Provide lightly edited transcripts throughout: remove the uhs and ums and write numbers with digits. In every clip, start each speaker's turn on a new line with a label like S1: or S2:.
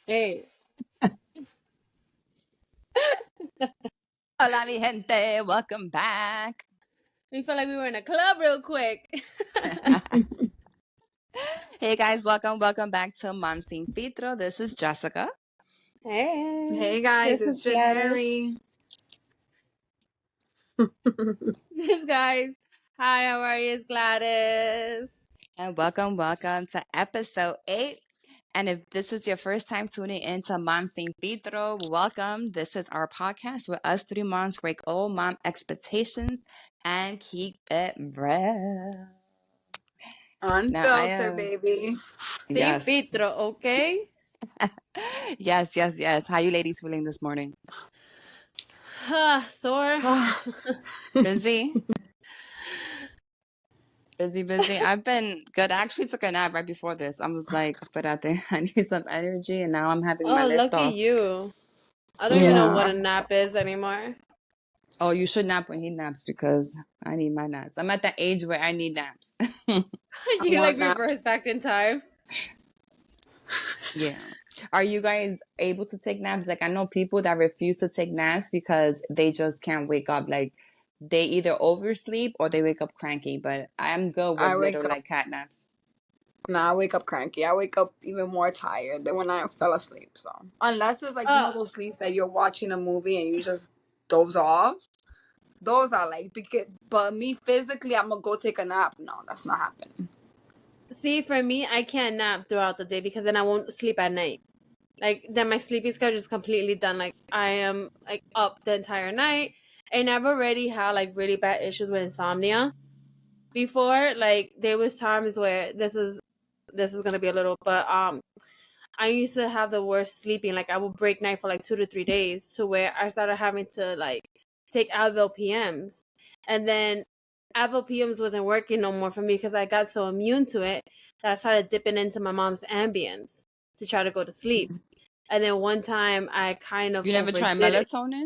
S1: Hey.
S2: Hola, mi gente. Welcome back.
S1: We felt like we were in a club real quick.
S2: Hey, guys. Welcome back to MomsSinFiltro. This is Jessica.
S1: Hey.
S3: Hey guys,
S1: This
S3: it's
S1: is Gladys.
S3: Janeri.
S1: Yes, guys. Hi, how are you? It's Gladys.
S2: And welcome to episode 8. And if this is your first time tuning into MomsSinFiltro, welcome. This is our podcast where us three moms break all mom expectations and keep it real. Now,
S3: Unfiltered, baby.
S1: Sin
S2: yes.
S1: filtro, okay?
S2: Yes. How you ladies feeling this morning?
S1: Sore.
S2: Busy? Busy. I've been good. I actually took a nap right before this. I was like, but I think I need some energy, and now I'm having my
S1: Oh,
S2: lift
S1: lucky
S2: off.
S1: you. I don't even know what
S3: Yeah.
S1: a nap is anymore.
S2: Oh, you should nap when he naps because I need my naps. I'm at the age where I need naps.
S1: You like
S3: Want naps.
S1: reverse back in time.
S2: Yeah. Are you guys able to take naps? Like, I know people that refuse to take naps because they just can't wake up. Like, they either oversleep or they wake up cranky. But I'm good with
S3: I wake
S2: little
S3: up.
S2: like cat naps.
S3: Nah, I wake up cranky. I wake up even more tired than when I fell asleep. So unless it's like those sleeps that you're watching a movie and you just doze off. Those are like because. But me physically, I'm gonna go take a nap. No, that's not happening.
S1: See, for me, I can't nap throughout the day because then I won't sleep at night. Like, then my sleeping schedule is completely done. Like, I am like up the entire night, and I've already had like really bad issues with insomnia before. Like, there was times where this is gonna be a little, but I used to have the worst sleeping. Like, I would break night for like 2 to 3 days to where I started having to like take Advil PMs, and then Advil PMs wasn't working no more for me because I got so immune to it that I started dipping into my mom's Ambience to try to go to sleep. And then one time I kind of
S2: You never tried
S1: overdid it.
S2: melatonin?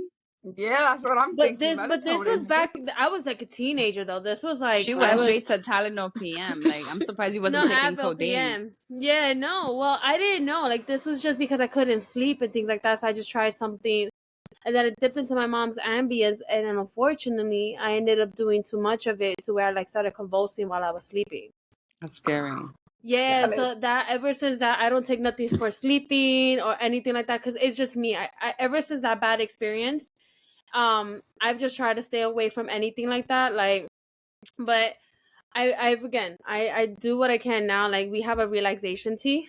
S3: Yeah, that's what I'm
S1: But
S3: thinking.
S1: this was
S3: Melatonin.
S1: back. I was like a teenager though. This was like
S2: She
S1: I
S2: went
S1: was
S2: straight to Tylenol PM. Like, I'm surprised you wasn't
S1: no
S2: taking
S1: Advil
S2: codeine.
S1: PM. Yeah, no. Well, I didn't know. Like this was just because I couldn't sleep and things like that. So I just tried something, and then it dipped into my mom's Ambience, and then unfortunately, I ended up doing too much of it to where I like started convulsing while I was sleeping.
S2: That's scary.
S1: Yeah,
S3: That is.
S1: so that ever since that I don't take nothing for sleeping or anything like that because it's just me. I ever since that bad experience, I've just tried to stay away from anything like that. Like, but I've again I do what I can now. Like we have a relaxation tea.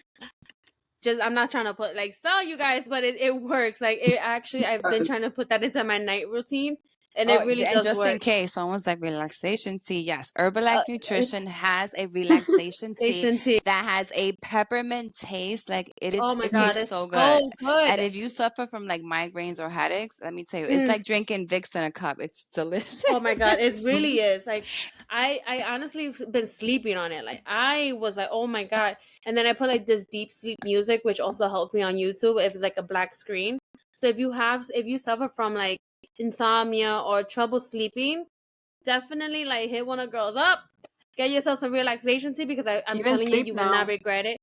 S1: Just I'm not trying to put like sell you guys, but it works. Like it actually I've been trying to put that into my night routine, and it
S2: Oh,
S1: really
S2: and
S1: does
S2: just in
S1: work.
S2: case, someone's like relaxation tea. Yes, Herbalife
S1: Uh,
S2: Nutrition has a relaxation tea
S1: relaxation tea.
S2: that has a peppermint taste. Like
S1: Oh my
S2: it
S1: god,
S2: tastes
S1: it's
S2: so good.
S1: so
S2: And
S1: good.
S2: if you suffer from like migraines or headaches, let me tell you, it's
S1: Mm.
S2: like drinking Vicks in a cup. It's delicious.
S1: Oh my god, it really is. Like I honestly been sleeping on it. Like I was like, oh my god. And then I put like this deep sleep music, which also helps me on YouTube if it's like a black screen. So if you suffer from like insomnia or trouble sleeping, definitely like hit one of girls up. Get yourself some relaxation tea because I'm
S3: Even
S1: telling you,
S3: sleep
S1: you will not
S3: now.
S1: regret it.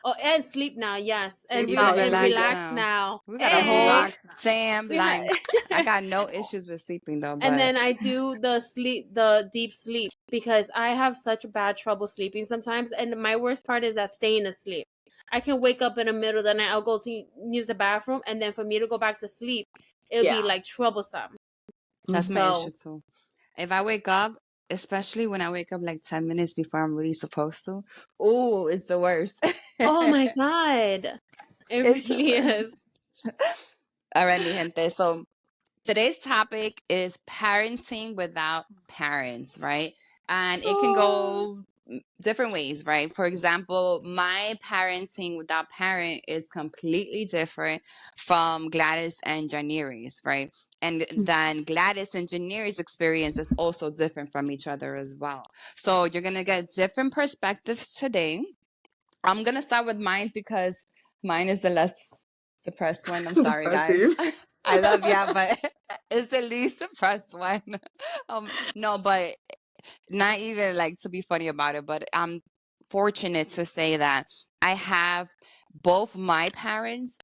S1: Oh, and sleep now, yes, and
S3: Sleep
S2: Even
S3: now.
S1: and
S3: Sleep
S2: relax
S3: now.
S1: relax
S2: now.
S1: now.
S2: We got a
S3: And
S2: whole
S1: Hey,
S3: relax now.
S2: damn
S1: we had.
S2: line. I got no issues with sleeping though,
S1: And
S2: but
S1: then I do the deep sleep because I have such bad trouble sleeping sometimes. And my worst part is that staying asleep. I can wake up in the middle of the night. I'll go to use the bathroom, and then for me to go back to sleep, it'll be
S3: Yeah.
S1: like troublesome.
S2: that's my issue
S1: So,
S2: too. If I wake up, especially when I wake up like 10 minutes before I'm really supposed to, ooh, it's the worst.
S1: oh my god, it
S3: It's the
S1: really
S3: worst.
S1: is.
S2: All right, mi gente. So today's topic is parenting without parents, right? And it can
S1: Oh.
S2: go different ways, right? For example, my parenting without parent is completely different from Gladys and Janiri's, right? And then Gladys and Janiri's experience is also different from each other as well. So you're gonna get different perspectives today. I'm gonna start with mine because mine is the less depressed one. I'm sorry, guys.
S3: Depressing.
S2: I love ya, but it's the least depressed one. No, but not even like to be funny about it, but I'm fortunate to say that I have both my parents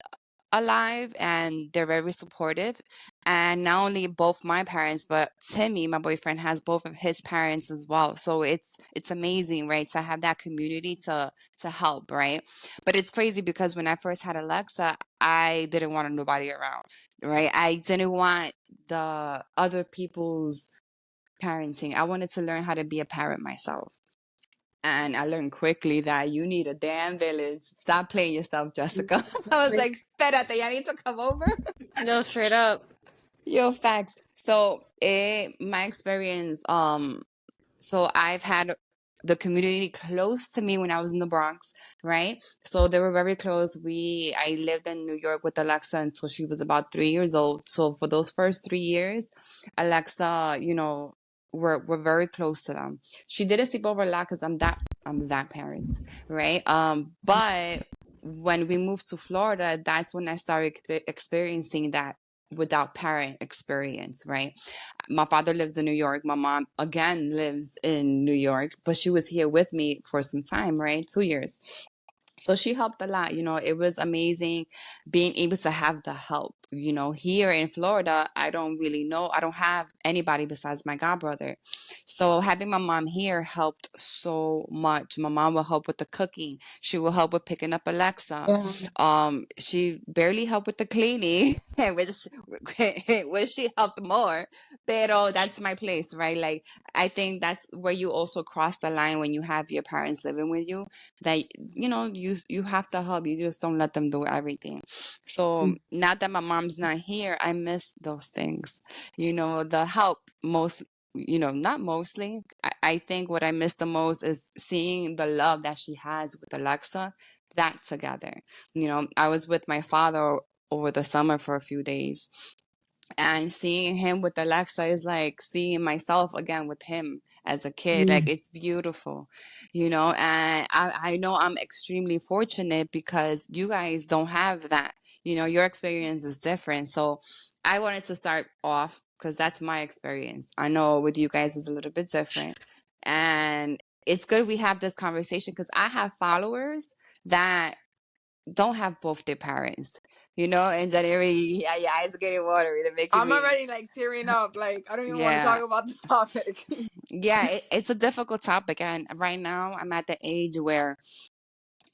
S2: alive, and they're very supportive. And not only both my parents, but Timmy, my boyfriend, has both of his parents as well. So it's amazing, right, to have that community to help, right? But it's crazy because when I first had Alexa, I didn't want nobody around, right? I didn't want the other people's parenting. I wanted to learn how to be a parent myself. And I learned quickly that you need a damn village. Stop playing yourself, Jessica. I was like, espérate, ya need to come over.
S1: No, straight up.
S2: Yo, facts. So, my experience, so I've had the community close to me when I was in the Bronx, right? So they were very close. I lived in New York with Alexa until she was about 3 years old. So for those first 3 years, Alexa, we're very close to them. She didn't sleep over a lot because I'm that parent, right? But when we moved to Florida, that's when I started experiencing that without parent experience, right? My father lives in New York. My mom again lives in New York, but she was here with me for some time, right? 2 years. So she helped a lot. It was amazing being able to have the help. Here in Florida, I don't really know. I don't have anybody besides my godbrother. So having my mom here helped so much. My mom will help with the cooking. She will help with picking up Alexa.
S3: Yeah.
S2: She barely helped with the cleaning, which she helped more. Pero that's my place, right? Like, I think that's where you also cross the line when you have your parents living with you, that you have to help. You just don't let them do everything. So now that my mom's not here, I miss those things, the help most, not mostly. I think what I miss the most is seeing the love that she has with Alexa, that together. I was with my father over the summer for a few days, and seeing him with Alexa is like seeing myself again with him as a kid. Like, it's beautiful, and I know I'm extremely fortunate because you guys don't have that. Your experience is different. So I wanted to start off because that's my experience. I know with you guys is a little bit different. And it's good we have this conversation because I have followers that don't have both their parents, and January, yeah, your eyes are getting watery. They're making
S3: I'm
S2: me,
S3: already like tearing up. Like I don't even want to
S2: yeah,
S3: talk about the topic.
S2: yeah. It's a difficult topic, and right now I'm at the age where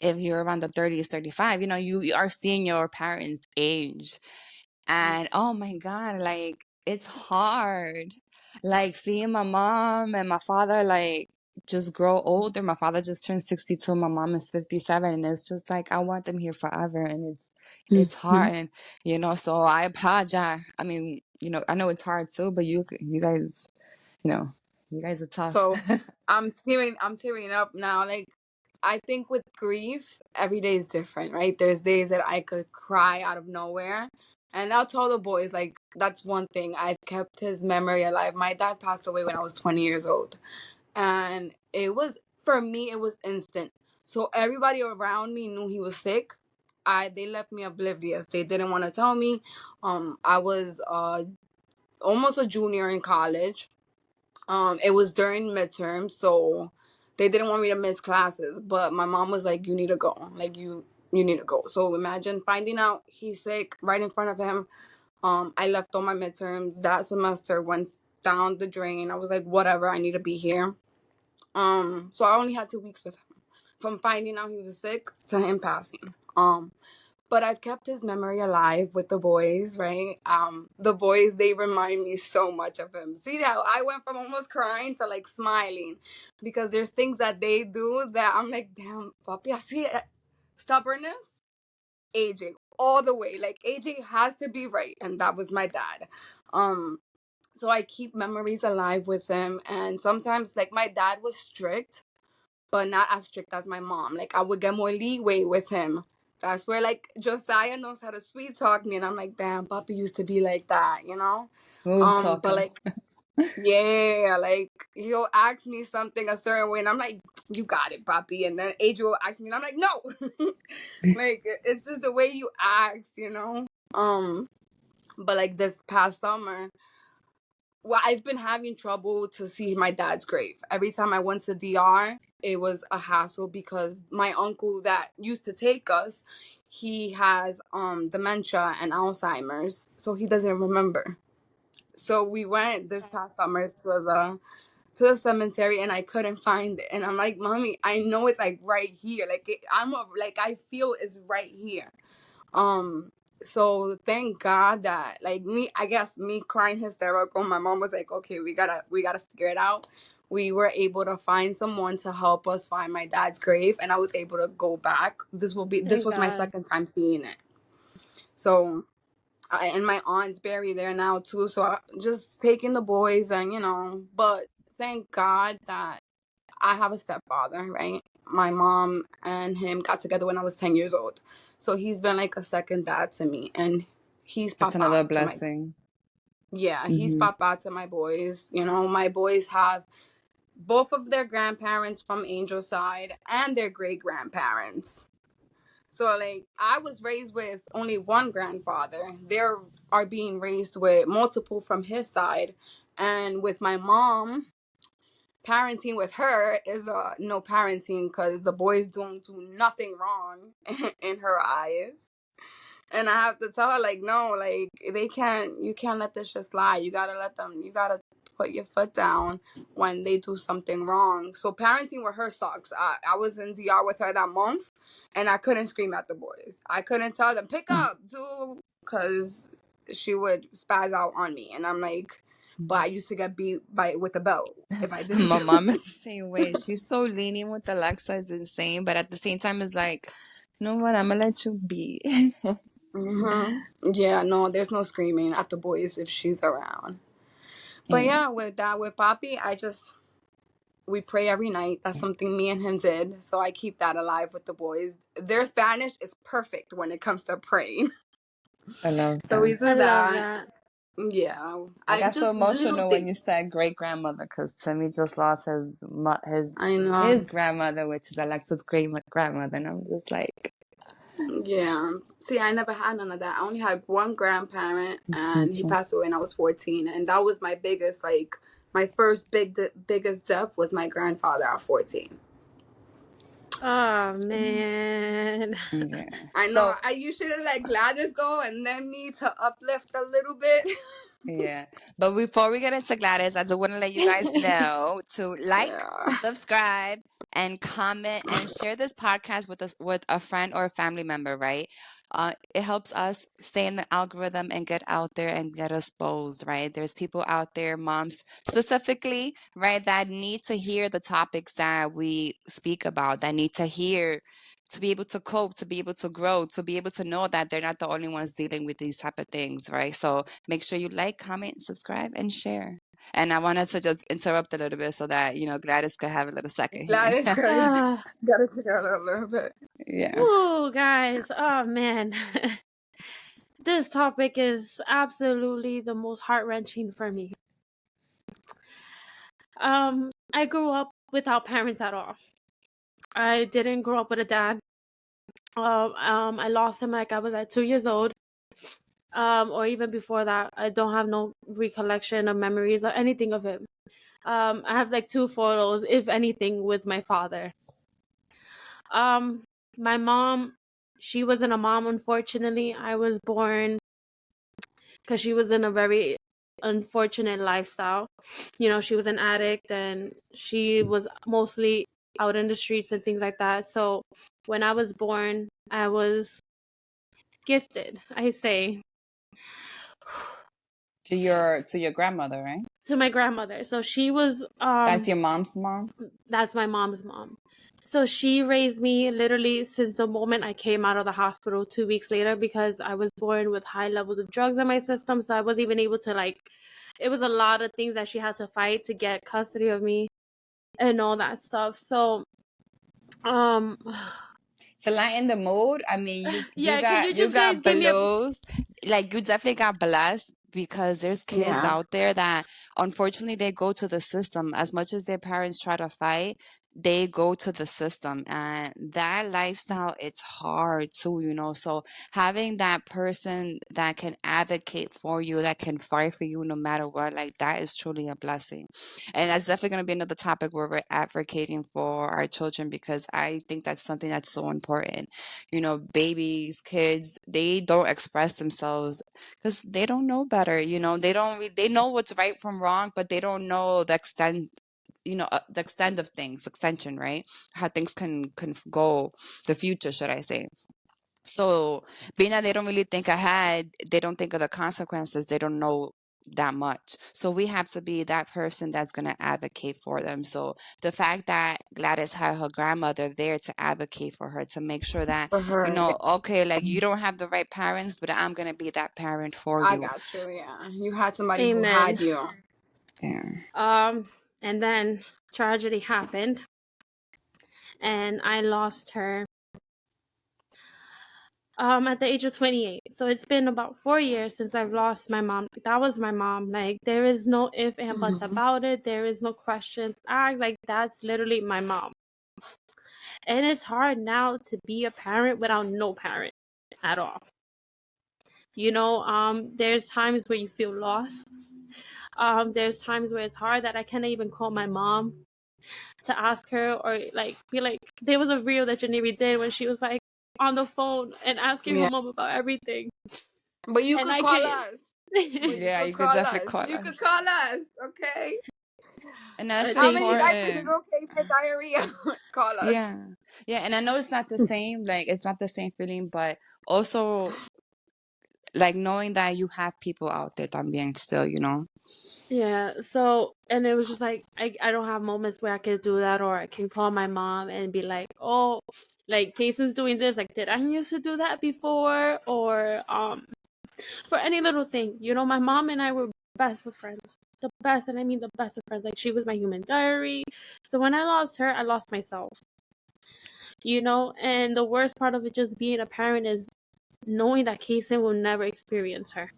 S2: if you're around the 30s, 35, you are seeing your parents age, and oh my God, like it's hard. Like seeing my mom and my father like just grow older. My father just turned 62, my mom is 57, and it's just like I want them here forever, and it's hard. And so I apologize. I mean, I know it's hard too, but you guys, you know, you guys are tough.
S3: So I'm tearing up now. Like I think with grief, every day is different, right? There's days that I could cry out of nowhere. And I'll tell the boys, like, that's one thing. I've kept his memory alive. My dad passed away when I was 20 years old. And for me, it was instant. So everybody around me knew he was sick. They left me oblivious. They didn't want to tell me. I was almost a junior in college. It was during midterm, so they didn't want me to miss classes. But my mom was like, "You need to go. Like you need to go." So imagine finding out he's sick right in front of him. I left all my midterms that semester, went down the drain. I was like, whatever, I need to be here. So I only had 2 weeks with him, from finding out he was sick to him passing. But I've kept his memory alive with the boys, right? The boys, they remind me so much of him. See how I went from almost crying to like smiling, because there's things that they do that I'm like, damn, papi, I see it. Stubbornness, AJ, all the way. Like AJ has to be right, and that was my dad. So I keep memories alive with him, and sometimes like my dad was strict, but not as strict as my mom. Like I would get more leeway with him. That's where like Josiah knows how to sweet talk me, and I'm like, damn, Papi used to be like that.
S2: Smooth
S3: But
S2: talking.
S3: like, yeah, like he'll ask me something a certain way, and I'm like, you got it, Papi. And then AJ will ask me, and I'm like, no, like it's just the way you ask. But like this past summer, well, I've been having trouble to see my dad's grave. Every time I went to DR, it was a hassle because my uncle that used to take us, he has dementia and Alzheimer's, so he doesn't remember. So we went this past summer to the cemetery, and I couldn't find it. And I'm like, Mommy, I know it's like right here. Like like I feel it's right here. So thank God that, like, I guess me crying hysterical, my mom was like, okay, we gotta figure it out. We were able to find someone to help us find my dad's grave, and I was able to go back. This
S1: Thank
S3: was my
S1: God.
S3: second time seeing it. So and my aunt's buried there now too. So I just taking the boys, and but thank God that I have a stepfather, right? My mom and him got together when I was 10 years old. So he's been like a second dad to me. And he's
S2: It's another
S3: papa to my,
S2: blessing.
S3: yeah, he's
S2: Mm-hmm.
S3: papa to my boys. My boys have both of their grandparents from Angel's side and their great grandparents. So, like, I was raised with only one grandfather. They are being raised with multiple from his side. And with my mom, parenting with her is no parenting, because the boys don't do nothing wrong in her eyes. And I have to tell her, like, no, like, you can't let this just slide. You gotta put your foot down when they do something wrong. So parenting with her sucks. I was in DR with her that month, and I couldn't scream at the boys. I couldn't tell them, pick up, do, because she would spaz out on me. And I'm like, but I used to get beat with a belt if I didn't
S2: My
S3: do
S2: mom is the same way. She's so lenient with Alexa, it's insane. But at the same time, it's like, you know what? I'm gonna let you be.
S3: Yeah, no, there's no screaming at the boys if she's around. But
S2: Yeah.
S3: yeah, with Papi, we pray every night. That's something me and him did. So I keep that alive with the boys. Their Spanish is perfect when it comes to praying.
S2: I love
S3: So we
S2: that.
S1: I
S3: do
S1: love
S3: that.
S1: that.
S3: Yeah.
S2: I
S3: I
S2: got so
S3: just little
S2: emotional when you
S3: things.
S2: said great grandmother because Timmy just lost
S3: I
S2: his
S3: know.
S2: grandmother, which is Alexa's great grandmother, and I'm just like,
S3: Yeah. See, I never had none of that. I only had one grandparent,
S2: me
S3: and he
S2: too.
S3: passed away when I was 14. And that was my biggest, like, my first biggest death was my grandfather at 14.
S1: Oh man.
S2: Yeah.
S3: I know.
S2: So
S3: You should have let Gladys go and then me to uplift a little bit.
S2: yeah. But before we get into Gladys, I just want to let you guys know to like,
S3: Yeah.
S2: subscribe, and comment and share this podcast with a friend or a family member, right? It helps us stay in the algorithm and get out there and get exposed, right? There's people out there, moms specifically, right, that need to hear the topics that we speak about, that need to hear to be able to cope, to be able to grow, to be able to know that they're not the only ones dealing with these type of things, right? So make sure you like, comment, subscribe, and share. And I wanted to just interrupt a little bit so that, Gladys could have a little second here.
S3: Gladys got it together a little bit.
S2: Yeah.
S1: Ooh, guys. Oh man. This topic is absolutely the most heart-wrenching for me. I grew up without parents at all. I didn't grow up with a dad. I lost him like I was at 2 years old. Or even before that. I don't have no recollection or memories or anything of him. I have like 2 photos, if anything, with my father. My mom, she wasn't a mom, unfortunately. I was born because she was in a very unfortunate lifestyle. She was an addict and she was mostly out in the streets and things like that. So when I was born, I was gifted, I say,
S2: To your grandmother, right?
S1: to my grandmother. So she was
S2: That's your mom's mom?
S1: that's my mom's mom. So she raised me literally since the moment I came out of the hospital 2 weeks later, because I was born with high levels of drugs in my system. So I wasn't even able to, it was a lot of things that she had to fight to get custody of me and all that stuff. So, um,
S2: To lighten the mood, I mean, you
S1: yeah, can you
S2: got you
S1: just guys
S2: got
S1: give me a.
S2: blessed. Like you definitely got blessed because there's kids
S3: Yeah.
S2: out there that unfortunately they go to the system as much as their parents try to fight. they go to the system, and that lifestyle, it's hard too, so having that person that can advocate for you, that can fight for you no matter what, like, that is truly a blessing. And that's definitely going to be another topic where we're advocating for our children, because I think that's something that's so important. Babies, kids, they don't express themselves because they don't know better. They know what's right from wrong, but they don't know the extent of things, extension, right? How things can go, the future, should I say. So being that they don't really think ahead, they don't think of the consequences, they don't know that much. So we have to be that person that's going to advocate for them. So the fact that Gladys had her grandmother there to advocate for her, to make sure that,
S3: For her, yeah.
S2: okay, like, you don't have the right parents, but I'm going to be that parent for
S3: I
S2: you.
S3: got you. Yeah, you had somebody who
S1: Amen.
S3: had you.
S2: Yeah.
S1: And then tragedy happened, and I lost her at the age of 28. So it's been about 4 years since I've lost my mom. That was my mom. Like, there is no if and buts about it. There is no questions. That's literally my mom. And it's hard now to be a parent without no parent at all. There's times where you feel lost. There's times where it's hard that I can't even call my mom to ask her, or be like, there was a reel that Janiri did when she was like on the phone and asking her mom about everything.
S3: But you
S1: And
S3: could call us.
S2: Yeah, you could definitely call
S3: You
S2: us.
S3: could call us, okay?
S2: And that's
S3: How many nights did
S2: important.
S3: you go pay for diarrhea? Call us.
S2: Yeah, and I know it's not the same, like, it's not the same feeling, but also, like, knowing that you have people out there también still,
S1: Yeah, so, and it was just like, I don't have moments where I could do that, or I can call my mom and be like, oh, like, Casey's doing this, like, did I used to do that before? Or for any little thing, my mom and I were best of friends. The best, and I mean the best of friends. Like, she was my human diary. So when I lost her, I lost myself. And the worst part of it just being a parent is knowing that Casey will never experience her.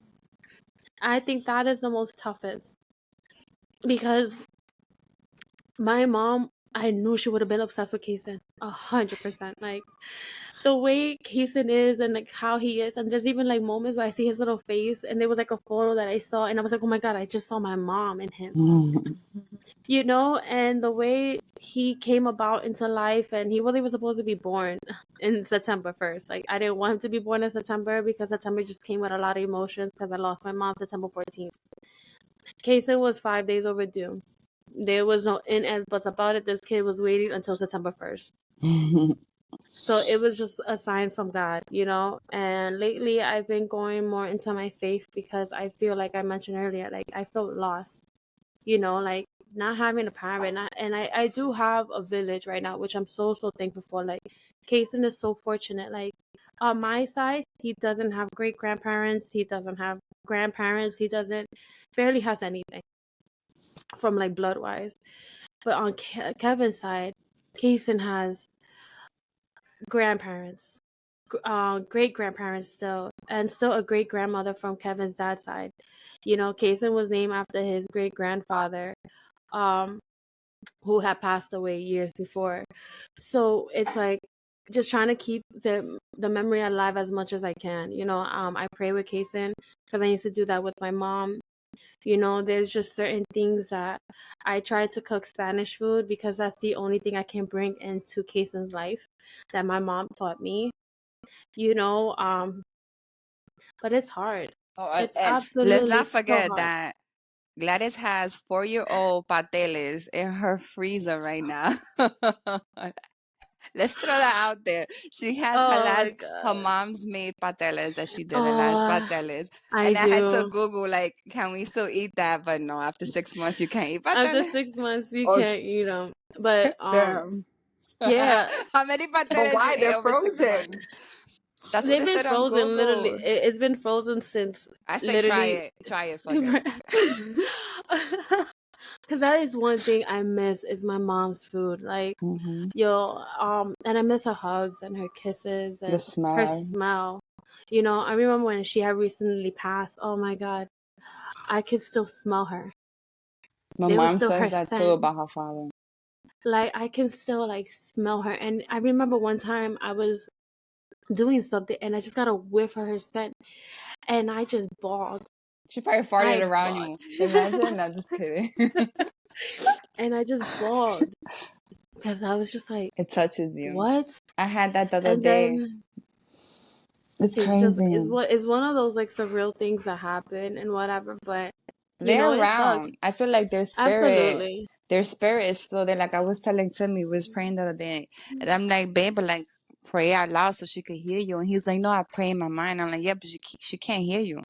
S1: I think that is the most toughest, because my mom, I knew she would have been obsessed with Kason 100%. Like, the way Kason is, and like how he is, and there's even like moments where I see his little face, and there was like a photo that I saw, and I was like, oh my god, I just saw my mom in him. And the way he came about into life, and he really was supposed to be born in September 1st. Like, I didn't want him to be born in September, because September just came with a lot of emotions, because I lost my mom September 14th. Kason was 5 days overdue. There was no in and buts about it. This kid was waiting until September 1st. So it was just a sign from God, And lately I've been going more into my faith, because I feel, like I mentioned earlier, like, I felt lost, like not having a parent. And I do have a village right now, which I'm so, so thankful for. Like, Kason is so fortunate. Like, on my side, he doesn't have great grandparents. He doesn't have grandparents. He barely has anything from like blood wise. But on Kevin's side, Kason has grandparents, great grandparents still, and still a great grandmother from Kevin's dad's side. Kason was named after his great grandfather, who had passed away years before. So it's like just trying to keep the memory alive as much as I can. I pray with Kason, because I used to do that with my mom. There's just certain things that I try to cook Spanish food, because that's the only thing I can bring into Kason's life that my mom taught me. But it's hard. It's
S2: And let's
S1: absolutely
S2: not
S1: so
S2: forget
S1: hard.
S2: that Gladys has 4-year-old pateles in her freezer right now. Let's throw that out there. She has
S1: Oh my
S2: her
S1: god.
S2: mom's made pateles that she did, the last
S1: Oh,
S2: pateles.
S1: I
S2: And I had to
S1: do.
S2: Google, like, can we still eat that? But no, after 6 months, you can't eat
S1: After
S2: pateles.
S1: 6 months, you
S3: Oh,
S1: can't eat them. But
S3: damn.
S1: yeah,
S2: How many
S3: But
S2: pateles you
S3: why?
S2: ate
S3: They're
S2: over 6 months?
S3: frozen.
S2: That's what
S1: they've
S2: it
S1: been
S2: said on
S1: frozen. Literally,
S2: Google.
S1: it's been frozen since
S2: I say try
S1: literally.
S2: it. Try it. Fuck it.
S1: Because that is one thing I miss, is my mom's food. Like,
S2: Mm-hmm.
S1: and I miss her hugs and her kisses
S2: The
S1: and her
S2: smell.
S1: smell. I remember when she had recently passed. Oh my god, I could still smell her.
S2: My
S1: There was
S2: mom
S1: still
S2: says
S1: her
S2: that too
S1: scent.
S2: about her father.
S1: Like I can still like smell her. And I remember one time I was doing something and I just got a whiff of her scent and I just bawled.
S2: She probably farted
S1: I
S2: around
S1: bawled.
S2: you. Imagine. No, I'm just kidding.
S1: And I just bawled because I was just like,
S2: It touches you.
S1: what?
S2: I had that the other
S1: And
S2: day.
S1: then
S2: It's
S1: it's just
S2: crazy.
S1: it's one of those like surreal things that happen and whatever, but you
S2: They're
S1: know, it sucks.
S2: around. I feel like
S1: Absolutely.
S2: their spirit is still there. Like I was telling Timmy, we was praying the other day, and I'm like, babe, but like pray out loud so she could hear you. And he's like, no, I pray in my mind. I'm like, yeah, but she can't hear you.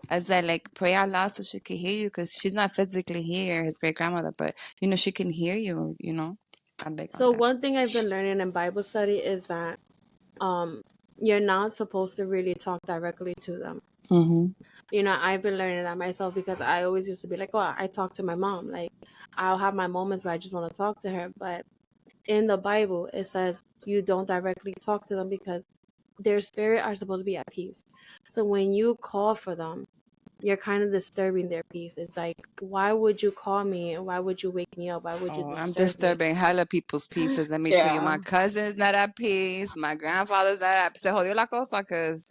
S2: I said, like, pray out loud so she could hear you because she's not physically here, his great grandmother, but you know, she can hear you. You know, I'm big on
S1: So
S2: that.
S1: one thing I've been learning in Bible study is that um you're not supposed to really talk directly to them.
S2: Mm-hmm.
S1: You know, I've been learning that myself because I always used to be like, oh, I talk to my mom. Like, I'll have my moments where I just want to talk to her. But in the Bible, it says you don't directly talk to them because their spirit are supposed to be at peace. So when you call for them, you're kind of disturbing their peace. It's like, why would you call me and why would you wake me up? Why would you
S2: Oh, I'm
S1: disturb me?
S2: disturbing hella people's pieces. Let me tell you,
S3: Yeah.
S2: my cousin's not at peace. My grandfather's not at peace. Se jodió la cosa, cause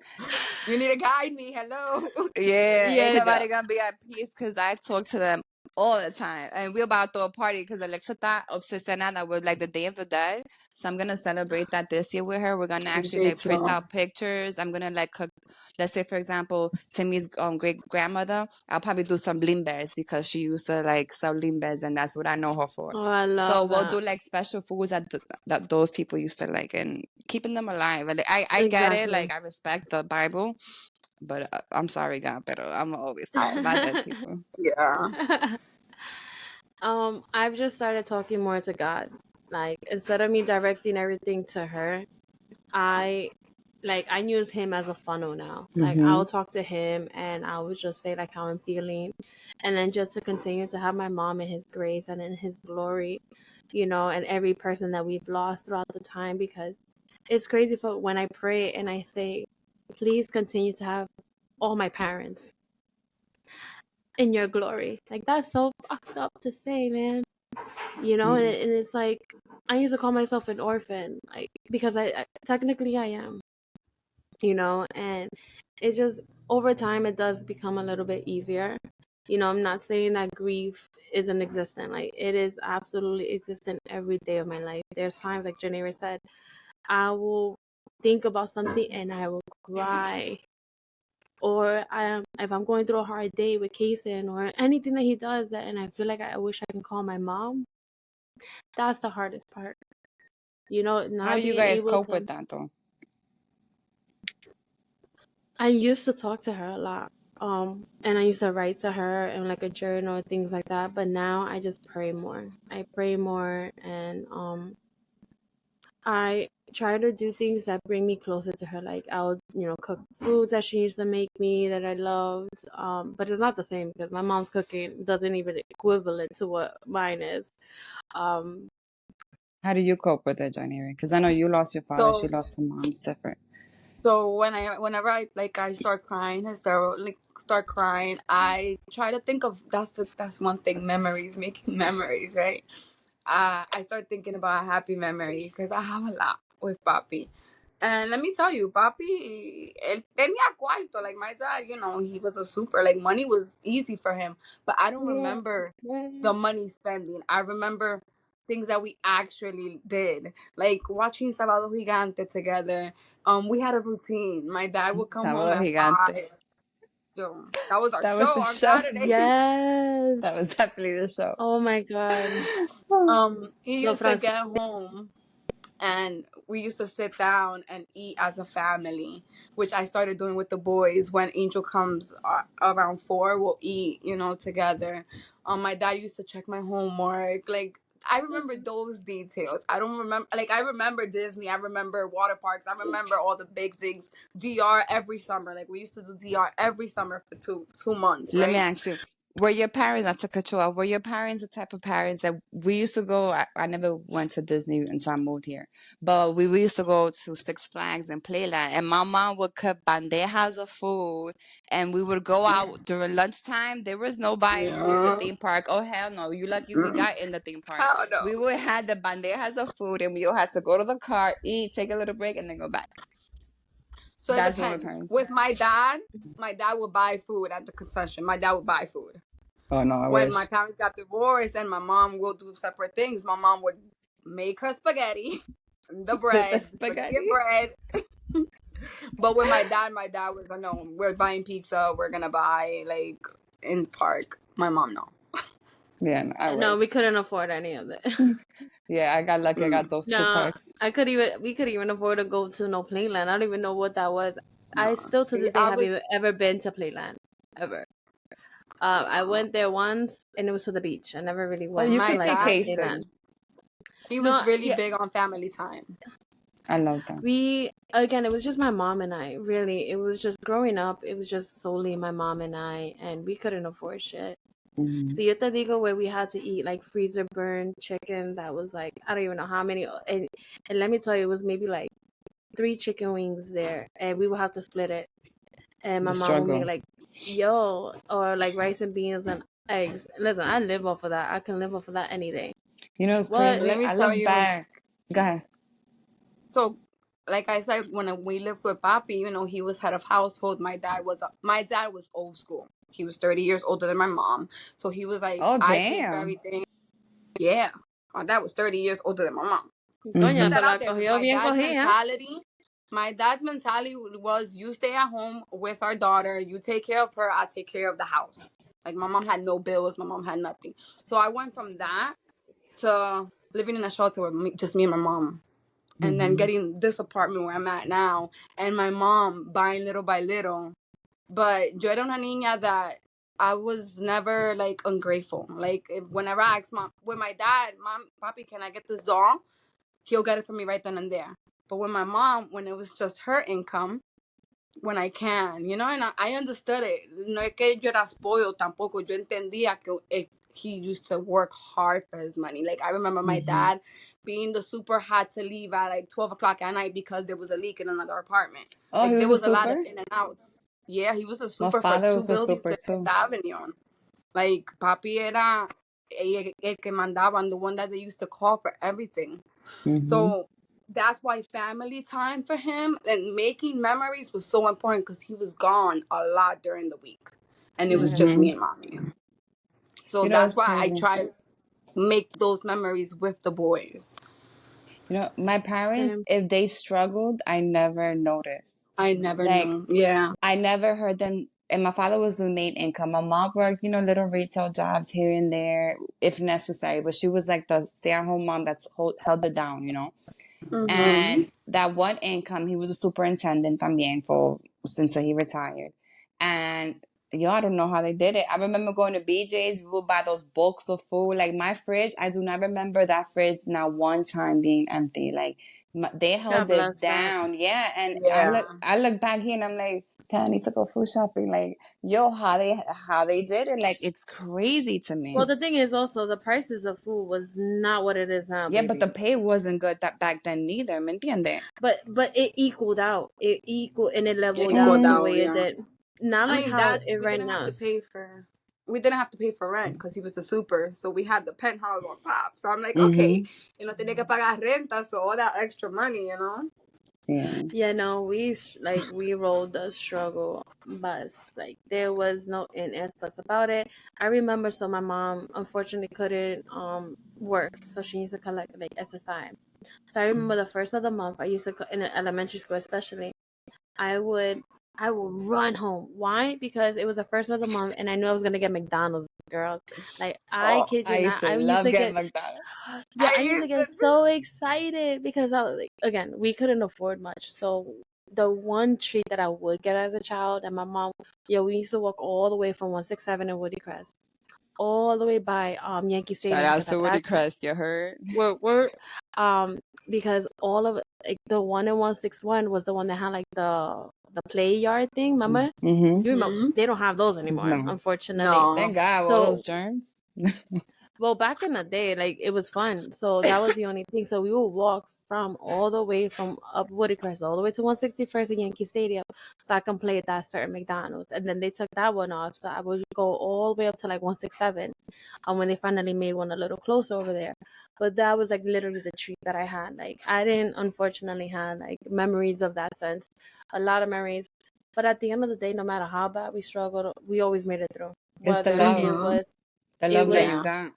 S3: You need to guide me. Hello.
S2: yeah, ain't
S1: Yeah,
S2: nobody gonna be at peace because I talk to them all the time. And we about to throw a party because Alexa está obsesionada with like the Day of the Dead. So I'm gonna celebrate that this year with her. We're gonna actually
S3: Me
S2: like print
S3: too.
S2: out pictures. I'm gonna like cook, let's say for example, Timmy's great grandmother. I'll probably do some limbers because she used to like sell limbers and that's what I know her for.
S1: oh, I
S2: So
S1: love
S2: we'll
S1: that.
S2: do like special foods that those people used to like and keeping them alive. And I get it,
S1: Exactly.
S2: like I respect the Bible, but I'm sorry, God, but I'm always talk
S3: I,
S2: to my dead people.
S3: yeah.
S1: I've just started talking more to God. Like instead of me directing everything to her, I I use him as a funnel now. Like
S2: Mm-hmm.
S1: I'll talk to him and I will just say like how I'm feeling and then just to continue to have my mom in his grace and in his glory, you know, and every person that we've lost throughout the time because it's crazy for when I pray and I say, please continue to have all my parents in your glory. Like that's so fucked up to say, man. You know, and it's like I used to call myself an orphan, like because I technically I am, you know, and it just over time it does become a little bit easier. You know, I'm not saying that grief isn't existent. Like it is absolutely existent every day of my life. There's times, like Janera said, I will think about something and I will cry. Or if I'm going through a hard day with Kason or anything that he does that, and I feel like I wish I can call my mom, that's the hardest part. You know,
S2: How do
S1: not
S2: you
S1: being
S2: guys
S1: able
S2: cope
S1: to.
S2: with that though?
S1: I used to talk to her a lot. And I used to write to her in like a journal, things like that. But now I just pray more. I pray more and I try to do things that bring me closer to her. Like I'll, you know, cook foods that she used to make me that I loved. But it's not the same because my mom's cooking doesn't even equivalent to what mine is. Um,
S2: How do you cope with it, January? Because I know you lost your father, she
S3: So
S2: lost her mom. It's different.
S3: so whenever I like I start crying, start crying, I try to think of that's one thing, memories, making memories, right? I start thinking about a happy memory because I have a lot with Papi. And let me tell you, Papi, él tenía cuarto. Like my dad, you know, he was a super, like money was easy for him. But I don't
S1: yeah.
S3: remember the money spending. I remember things that we actually did. Like watching Sábado Gigante together. We had a routine. My dad would come home
S2: Sábado
S3: at
S2: Gigante.
S3: 5. Yo, that was our
S2: That was
S3: show
S2: the
S3: on
S2: show.
S3: Saturday.
S1: Yes.
S2: That was definitely the show.
S1: Oh my God.
S3: He
S1: Lo
S3: used to
S1: francés.
S3: get home and we used to sit down and eat as a family, which I started doing with the boys. When Angel comes around 4, we'll eat, you know, together. My dad used to check my homework. Like I remember those details. I don't remember, like I remember Disney. I remember water parks. I remember all the big things. DR every summer. Like we used to do DR every summer for two months,
S2: Let me
S3: right?
S2: ask you, were your parents, not to cut you off, were your parents the type of parents that we used to go? I never went to Disney until I moved here, but we used to go to Six Flags and Playland, and my mom would cook bandejas of food, and we would go out during lunchtime. There was no buying food in the
S3: Yeah.
S2: theme park. Oh, hell no. You lucky we
S3: Mm.
S2: got in the theme park.
S3: hell no.
S2: We would have the bandejas of food, and we all had to go to the car, eat, take a little break, and then go back.
S3: So it
S2: That's what my
S3: depends.
S2: parents.
S3: With my dad would buy food at the concession. My dad would buy food.
S2: Oh no, I
S3: When
S2: wish.
S3: my parents got divorced and my mom will do separate things, my mom would make her spaghetti, the bread, spaghetti and bread. But with my dad was like, no, we're buying pizza. We're gonna buy like in the park. My mom, no.
S2: Yeah, no, I
S1: No,
S2: wish.
S1: we couldn't afford any of it.
S2: Yeah, I got lucky. I got those 2
S1: No,
S2: parks.
S1: we could even afford to go to no Playland. I don't even know what that was. I
S3: No,
S1: still to
S3: see,
S1: this day have even ever been to Playland ever. I went there once and it was to the beach. I never really
S2: Well,
S1: went
S2: you
S3: my
S1: to
S2: could take
S3: dad,
S2: cases.
S1: Playland.
S3: he
S1: No,
S3: was really
S1: yeah,
S3: big on family time.
S2: I love them.
S1: it was just my mom and I. Really, it was just growing up. It was just solely my mom and I, and we couldn't afford shit.
S2: Mhm.
S1: So yo te digo where we had to eat like freezer burned chicken that was like I don't even know how many and let me tell you it was maybe like 3 chicken wings there and we would have to split it and my
S2: The
S1: mom would
S2: struggle.
S1: make like or like rice and beans and eggs. Listen, I live off of that. I can live off of that any day.
S2: You know, it's
S1: What?
S2: crazy.
S3: Let me
S2: I
S3: tell
S2: look
S3: you.
S2: back. Go ahead.
S3: So, like I said, when we lived with Papi, he was head of household. My dad was old school. He was 30 years older than my mom, so he was like,
S2: Oh,
S3: I pay for
S2: damn.
S3: everything. Yeah, my dad was 30 years older than my mom.
S1: Doña,
S3: Put that
S1: pero la
S3: out there because
S1: cogió bien cogida.
S3: my dad's mentality was, you stay at home with our daughter, you take care of her, I take care of the house. Like my mom had no bills, my mom had nothing. So I went from that to living in a shelter with just me and my mom. And then getting this apartment where I'm at now, and my mom buying little by little. But yo era una niña that I was never like ungrateful. Like whenever I asked with my dad, Mom, Papi, can I get this doll? He'll get it for me right then and there. But with my mom, when it was just her income, when I can, and I understood it. No es que yo era spoiled tampoco. Yo entendía que he used to work hard for his money. Like I remember my dad being the super had to leave at like 12 o'clock at night because there was a leak in another apartment.
S2: Oh,
S3: Like
S2: he
S3: there
S2: was a
S3: was a lot of
S2: super?
S3: in and outs. Yeah, he was a
S2: My
S3: super for
S2: father
S3: 2
S2: was a
S3: buildings
S2: super
S3: in Fifth
S2: too.
S3: Avenue. Like Papi era el que mandaban, the one that they used to call for everything. So that's why family time for him and making memories was so important, because he was gone a lot during the week and it was just me and mommy. So that's
S2: It's
S3: why I
S2: crazy.
S3: try to make those memories with the boys.
S2: My parents, if they struggled, I never noticed.
S3: I never knew. Yeah.
S2: I never heard them. And my father was the main income. My mom worked, little retail jobs here and there if necessary. But she was like the stay-at-home mom that's held it down, And that one income, he was a superintendent también since he retired. And I don't know how they did it. I remember going to BJ's. We would buy those bulks of food. Like my fridge, I do not remember that fridge not one time being empty. Like they held it down. Yeah. And I look back here and I'm like, damn, I need to go food shopping. Like, how they did it. Like, it's crazy to me.
S1: Well, the thing is also the prices of food was not what it is now.
S2: Yeah,
S1: baby.
S2: but the pay wasn't good back then neither. ¿Me entiende?
S1: But it equaled out. It equaled and it leveled out the way it did. Not like how it right now.
S3: We didn't have to pay for rent because he was a super, so we had the penthouse on top. So I'm like, okay, tenía que pagar renta, so all that extra money,
S1: Yeah, no, we rode the struggle bus. Like there was no ifs about it. I remember, so my mom unfortunately couldn't work, so she used to collect like SSI. So I remember the first of the month, I used to in elementary school especially, I would run home. Why? Because it was the first of the month, and I knew I was gonna get McDonald's, girls. Like I kid you not, I used to get
S2: McDonald's.
S1: yeah, I used to get so excited because I was like, again, we couldn't afford much. So the one treat that I would get as a child, and my mom, we used to walk all the way from 167 in Woody Crest, all the way by Yankee Stadium.
S2: Shout out to Woody Crest, you heard?
S1: We're because all of like the one in 161 was the one that had like the play yard thing. Remember? You remember? They don't have those anymore, unfortunately.
S3: No.
S2: Thank God, all those germs.
S1: Well, back in the day, like it was fun. So that was the only thing. So we would walk from all the way from up Woody Crest all the way to 161st at Yankee Stadium, so I can play at that certain McDonald's. And then they took that one off, so I would go all the way up to like 167. When they finally made one a little closer over there. But that was like literally the treat that I had. Like I didn't unfortunately have like memories of that sense. A lot of memories. But at the end of the day, no matter how bad we struggled, we always made it through.
S2: It's the
S1: Whether
S2: love. The
S1: it
S2: love that
S1: was
S2: you
S3: Yeah.
S2: got.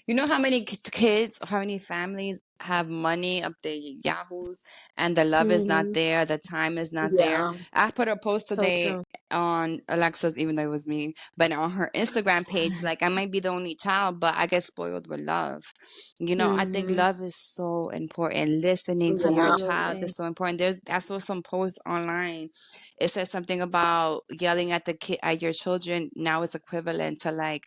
S2: You know how many kids or how many families have money up their yahoos and the love is not
S1: mhm,
S2: there, the time is not there.
S3: Yeah.
S2: I put a post
S1: so
S2: today
S1: true.
S2: on Alexa's, even though it was me, but on her Instagram page, like I might be the only child, but I get spoiled with love. You know, I think
S1: Mhm,
S2: love is so important. Listening to your
S3: Yeah.
S2: child is
S1: absolutely.
S2: so important. I saw some posts online. It says something about yelling at the kid at your children now is equivalent to like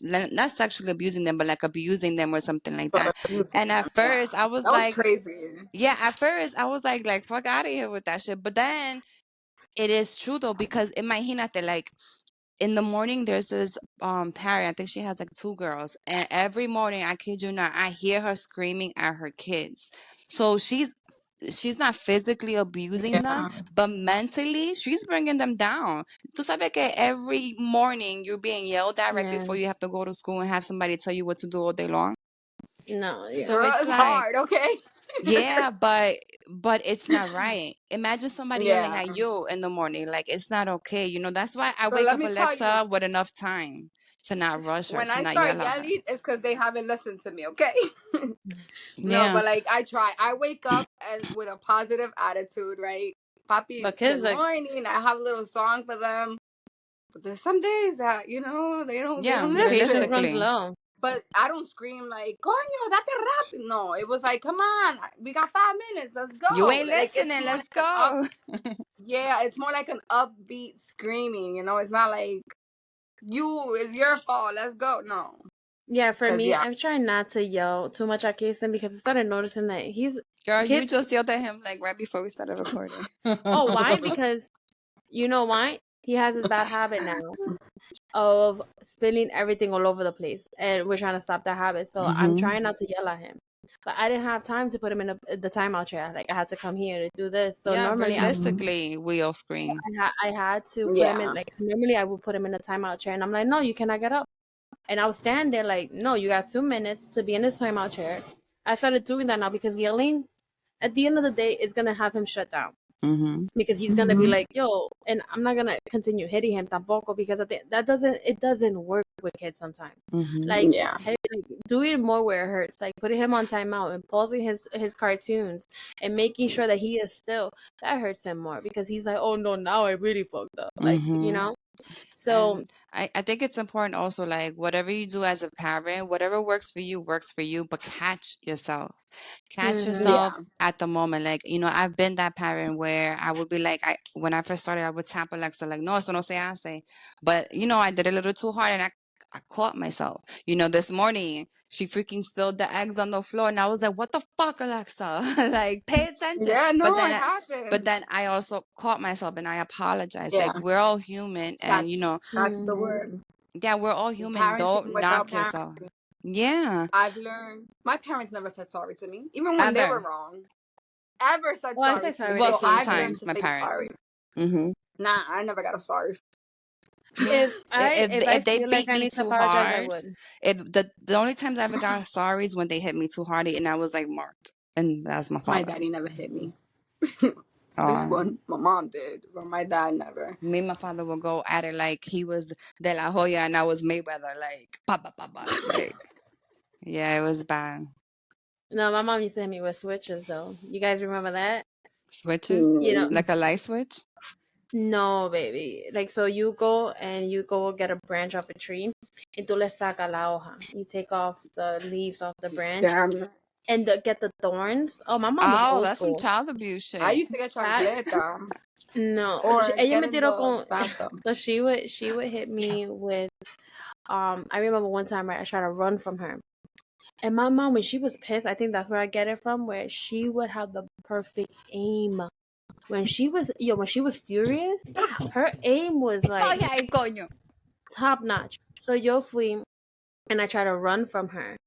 S2: not sexually abusing them, but like abusing them or something like
S3: But
S2: that.
S3: abusing
S2: And
S3: them,
S2: at
S3: yeah.
S2: first I was
S3: That was
S2: like,
S3: crazy.
S2: yeah, at first I was like fuck out of here with that shit. But then it is true though, because imagínate, like in the morning there's this parent, I think she has like two girls, and every morning, I kid you not, I hear her screaming at her kids. So she's not physically abusing them,
S3: Yeah.
S2: but mentally she's bringing them down. Tú sabes que every morning you're being yelled at right
S1: Yeah.
S2: before you have to go to school and have somebody tell you what to do all day long.
S1: No, yeah.
S2: So
S3: Girl,
S2: it's
S3: it's
S2: like,
S3: hard, okay?
S2: yeah, but it's not right. Imagine somebody yelling
S3: Yeah.
S2: at you in the morning. Like it's not okay. You know, that's why I
S3: But
S2: wake
S3: let
S2: up
S3: me tell you,
S2: Alexa with enough time to not rush her,
S3: when
S2: to
S3: I
S2: not
S3: start
S2: yell at her.
S3: yelling, it's because they haven't listened to me, okay? No,
S2: Yeah.
S3: but like I try. I wake up and with a positive attitude, right? Papi,
S1: But
S3: good
S1: kids like
S3: morning. I have a little song for them. But there's some days that, they
S2: Yeah,
S3: don't
S1: the patience
S3: listen.
S1: runs
S2: realistically.
S1: low.
S3: But I don't scream like, coño, date rap. No, it was like, come on, we got 5 minutes, let's
S2: You
S3: go.
S2: ain't
S3: Like it's
S2: listening.
S3: more
S2: Let's
S3: like an up,
S2: go.
S3: yeah, it's more like an upbeat screaming. It's not like it's your fault. Let's go. No,
S1: Yeah, for
S3: because
S1: me,
S3: yeah,
S1: I'm trying not to yell too much at Kason because I started noticing that he's
S2: Girl, you
S1: kids.
S2: just yelled at him like right before we started recording.
S1: Oh, why? Because you know why? He has this bad habit now of spilling everything all over the place, and we're trying to stop that habit. So I'm
S2: Mm-hmm.
S1: trying not to yell at him. But I didn't have time to put him in the timeout chair. Like I had to come here to do this. So
S2: Yeah,
S1: normally
S2: realistically, we all scream.
S1: I had to put him in
S3: yeah,
S1: like normally I would put him in a timeout chair, and I'm like, no, you cannot get up. And I was standing there like, no, you got 2 minutes to be in this timeout chair. I started doing that now because yelling, at the end of the day, is gonna have him shut down
S2: Mm-hmm.
S1: because he's gonna be like, yo, and I'm not gonna continue hitting him tampoco because that doesn't work with kids sometimes.
S2: Mm-hmm.
S1: Like,
S3: yeah,
S1: like doing it more where it hurts, like putting him on timeout and pausing his cartoons and making sure that he is still, that hurts him more because he's like, oh no, now I really fucked up, like
S2: Mm-hmm.
S1: So
S2: And I think it's important also, like, whatever you do as a parent, whatever works for you, but catch yourself. Catch
S1: mhm,
S2: yourself
S3: yeah,
S2: at the moment. Like, I've been that parent where I would be like, when I first started, I would tap Alexa, like, no, eso no se hace. But, I did a little too hard and I caught myself. This morning, she freaking spilled the eggs on the floor, and I was like, "What the fuck, Alexa? Like, pay attention."
S3: yeah.
S2: But
S3: No,
S2: then,
S3: it happens.
S2: I also caught myself, and I apologized. Like,
S3: Yeah,
S2: we're all human, and
S3: that's the
S1: mhm.
S3: word.
S2: yeah, we're all human.
S3: Parenting
S2: Don't
S3: without
S2: knock
S3: parents.
S2: yourself. Yeah,
S3: I've learned my parents never said sorry to me, even when they were
S2: ever.
S3: wrong. Ever said
S1: Well, I say
S3: sorry to me.
S1: sorry to
S2: Well,
S3: So I've
S1: Kason.
S3: learned
S2: sometimes
S3: to
S2: my
S3: say
S2: parents.
S3: sorry.
S2: Mm-hmm.
S3: Nah, I never got a sorry.
S2: Yeah,
S1: If I
S2: if they
S1: feel like
S2: beat
S1: I
S2: me
S1: need to
S2: too
S1: apologize, I
S2: hard,
S1: would.
S2: if the only times I ever got sorry is when they hit me too hard, and I was like marked, and that's my
S3: My
S2: father.
S3: daddy never hit me. This
S2: Uh,
S3: one, my mom did, but my dad never.
S2: Me and my father would go at it like he was De La Hoya and I was Mayweather, like pa pa pa pa, like yeah, it was bad.
S1: No, my mom used to hit me with switches though. You guys remember that?
S2: Switches
S1: You know,
S3: Mm,
S2: like a light switch.
S1: no, baby. Like so, you go and you go get a branch off a tree, and tú le saca la hoja. You take off the leaves off the branch
S3: damn.
S1: and get the thorns. Oh, my mom was
S2: Oh,
S1: old
S2: that's some
S1: school.
S2: child abuse
S3: I
S2: shit.
S3: used to get
S1: That
S3: chancleta
S1: no,
S3: or
S1: ella
S3: get
S1: me
S3: in
S1: tiró
S3: the
S1: con.
S3: bathtub.
S1: So she would hit me with. I remember one time right, I tried to run from her. And my mom, when she was pissed, I think that's where I get it from, where she would have the perfect aim. When she was furious, her aim was like
S2: Coge ahí, coño.
S1: top notch. So yo fui and I tried to run from her.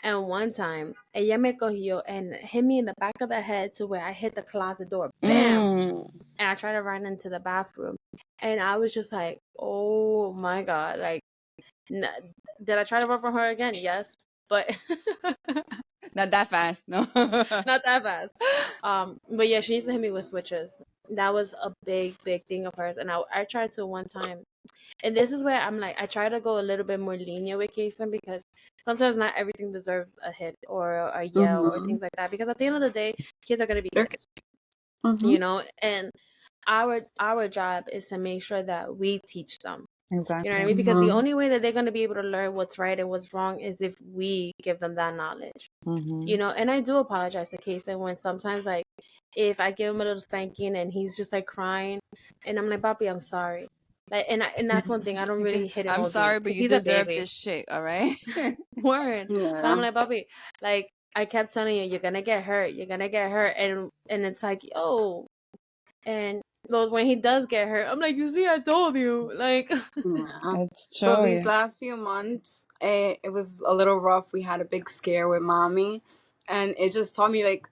S1: And one time, ella me cogió and hit me in the back of the head to where I hit the closet door. Bam! And I tried to run into the bathroom. And I was just like, oh my God. Like, did I try to run from her again? Yes. But
S2: Not that fast, no.
S1: not that fast. But yeah, she used to hit me with switches. That was a big, big thing of hers. And I tried to one time. And this is where I'm like, I try to go a little bit more lenient with Kason because sometimes not everything deserves a hit or a yell or things like that. Because at the end of the day, kids are gonna be kids, you know. And our job is to make sure that we teach them.
S2: Exactly.
S1: You know what I mean? Because the only way that they're gonna be able to learn what's right and what's wrong is if we give them that knowledge. You know. And I do apologize to Kason when sometimes like if I give him a little spanking and he's just like crying, and I'm like, Papi, I'm sorry. Like, and that's one thing I don't really hit and
S2: I'm
S1: hold you
S2: sorry, but
S1: because
S2: you
S1: he's a
S2: deserve
S1: baby.
S2: this shit, all right?
S1: Word. But
S3: Yeah.
S1: I'm like, Papi, like I kept telling you, you're gonna get hurt, and it's like, oh, and well, when he does get hurt, I'm like, you see, I told you, like.
S3: Yeah.
S2: It's
S3: So
S2: true.
S3: these last few months, it was a little rough. We had a big scare with mommy, and it just taught me like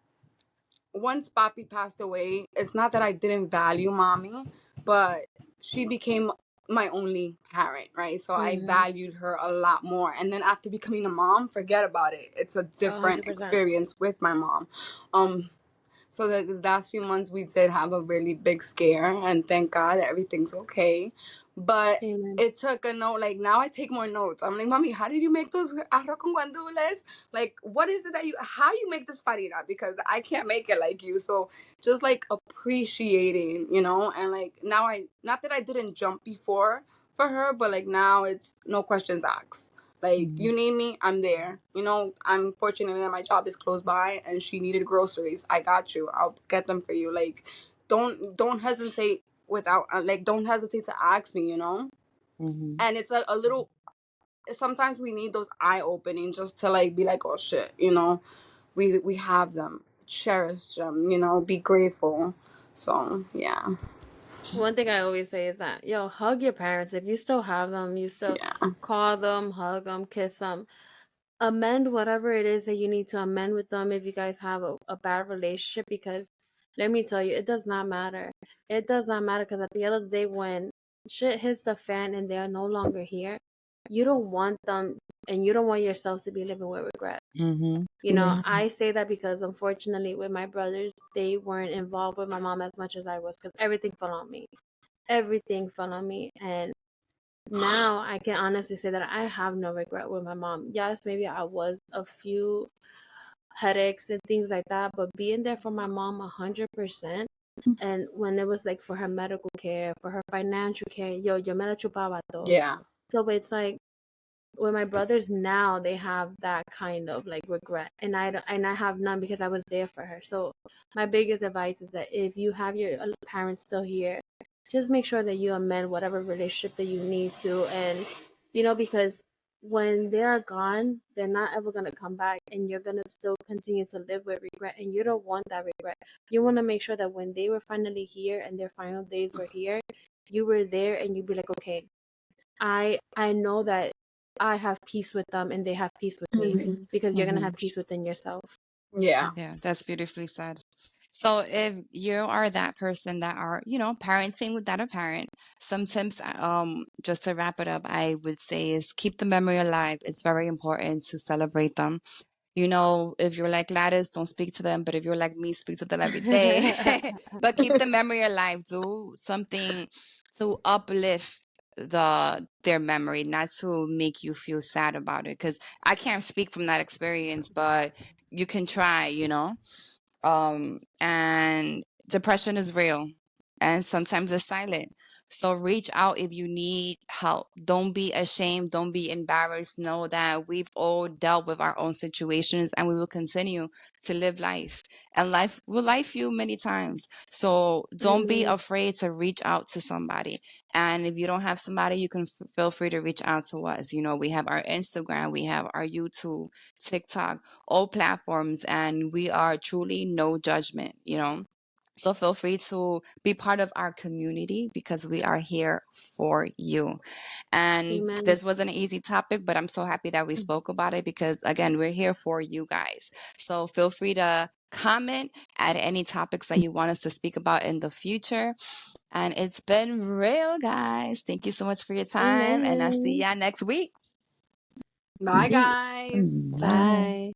S3: once Papi passed away, it's not that I didn't value mommy, but she became my only parent, right? So I valued her a lot more. And then after becoming a mom, forget about it. It's a different
S1: 100%.
S3: experience with my mom. So that these last few months we did have a really big scare, and thank God that everything's okay. But
S1: Amen.
S3: it took a note. Like now, I take more notes. I'm like, Mommy, how did you make those arroz con guandules? Like, what is it that how you make this farina? Because I can't make it like you. So just like appreciating, you know, and like now not that I didn't jump before for her, but like now it's no questions asked. Like, you need me, I'm there. You know, I'm fortunate that my job is close by and she needed groceries. I got you. I'll get them for you. Like, don't hesitate without like don't hesitate to ask me, you know? And it's a little sometimes we need those eye opening just to like be like, oh shit, you know, we have them. Cherish them, you know, be grateful. So yeah.
S1: One thing I always say is that, yo, hug your parents. If you still have them, you still
S3: Yeah.
S1: call them, hug them, kiss them, amend whatever it is that you need to amend with them if you guys have a bad relationship. Because let me tell you, it does not matter. It does not matter because at the end of the day, when shit hits the fan and they are no longer here, you don't want them and you don't want yourself to be living with regret. You know,
S3: Yeah.
S1: I say that because unfortunately with my brothers, they weren't involved with my mom as much as I was because everything fell on me. Everything fell on me. And now I can honestly say that I have no regret with my mom. Yes, maybe I was a few headaches and things like that, but being there for my mom 100%. And when it was like for her medical care, for her financial care, yo me la chupaba todo.
S3: Yeah.
S1: So it's like with my brothers now, they have that kind of like regret, and I have none because I was there for her. So my biggest advice is that if you have your parents still here, just make sure that you amend whatever relationship that you need to, and you know, because when they are gone, they're not ever gonna come back, and you're gonna still continue to live with regret, and you don't want that regret. You want to make sure that when they were finally here and their final days were here, you were there, and you'd be like, okay, I know that I have peace with them and they have peace with me because you're gonna have peace within yourself.
S3: Yeah.
S2: Yeah, that's beautifully said. So if you are that person that are, parenting without a parent, some tips, just to wrap it up, I would say is keep the memory alive. It's very important to celebrate them. If you're like Gladys, don't speak to them. But if you're like me, speak to them every day. But keep the memory alive. Do something to uplift their memory, not to make you feel sad about it. Because I can't speak from that experience, but you can try, and depression is real and sometimes it's silent. So reach out if you need help. Don't be ashamed. Don't be embarrassed. Know that we've all dealt with our own situations and we will continue to live life. And life will life you many times. So don't be
S1: Amen.
S2: afraid to reach out to somebody. And if you don't have somebody, you can feel free to reach out to us. We have our Instagram, we have our YouTube, TikTok, all platforms, and we are truly no judgment. So feel free to be part of our community because we are here for you. And
S1: Amen.
S2: this wasn't an easy topic, but I'm so happy that we spoke about it because, again, we're here for you guys. So feel free to comment, add any topics that you want us to speak about in the future. And it's been real, guys. Thank you so much for your time. And I'll see
S1: Amen.
S2: y'all next week.
S3: Bye, guys.
S1: Bye.